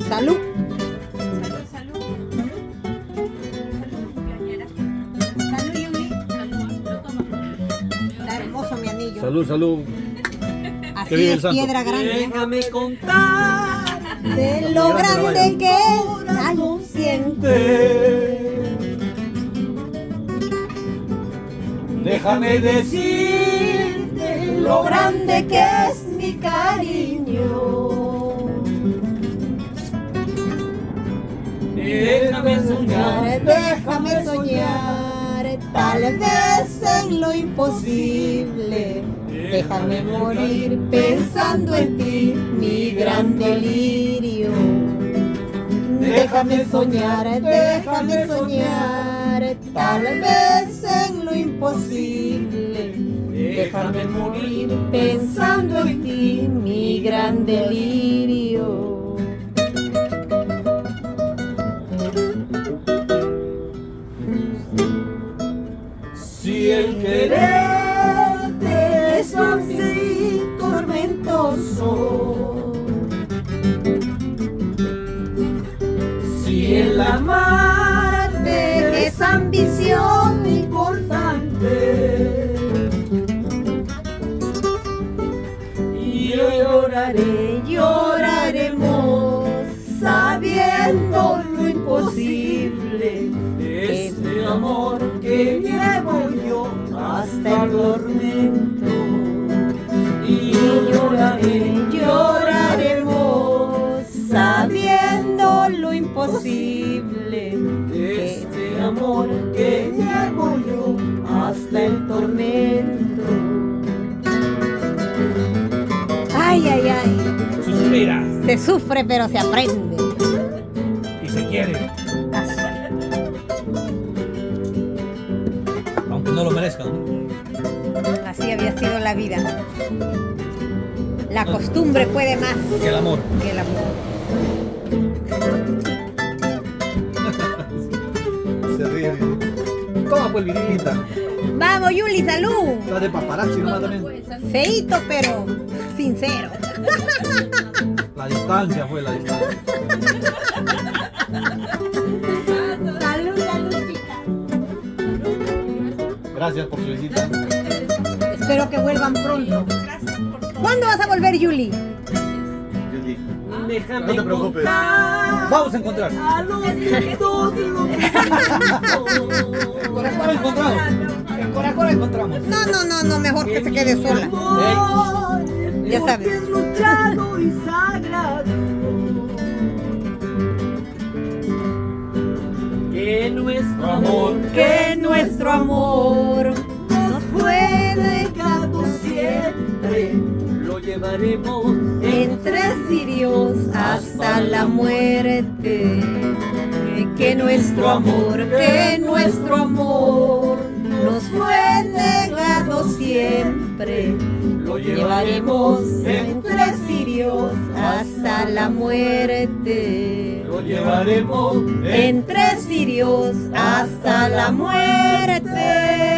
Salud. Salud. Salud, cumpleañera. Salud, Yuli. Está hermoso mi anillo. Salud, salud. Así Que vive es el santo. piedra grande. Déjame contar De lo grande que es la luz Déjame decirte lo grande que es mi cariño. Déjame soñar, Déjame soñar, tal vez en lo imposible. Déjame morir pensando en ti, mi gran delirio. Déjame soñar, tal vez en lo imposible. Déjame morir pensando en ti, mi gran delirio. si el quererte es así tormentoso, si el amarte es ambición importante, y yo lloraremos sabiendo lo imposible de este amor que llevo yo hasta el tormento. Y lloraremos sabiendo lo imposible de este amor que llevo yo hasta el tormento. Ay, ay, ay. Suspira Se sufre pero se aprende. y se quiere, aunque no lo merezca, ¿no? Así había sido la vida. La costumbre puede más Que el amor. que el amor. Se ríe. Toma pues, vidita. Vamos, Yuli, salud. La de paparazzi nomás también. Feito pero sincero. La distancia fue la distancia. Salud, chicas. Gracias por su visita. Espero que vuelvan pronto. ¿Cuándo vas a volver, Yuli? Yuli, Déjame no te preocupes. contar Vamos a encontrar. a los gritos lo que En Coracora encontramos. En Coracora encontramos. No, mejor que se quede sola. Ya sabes. Es luchado y sagrado. Que nuestro amor nos fue negado siempre. Lo llevaremos Entre cirios hasta la muerte. Que nuestro amor nos fue negado siempre. Lo Llevaremos entre cirios hasta la muerte. Lo llevaremos Entre cirios hasta la muerte.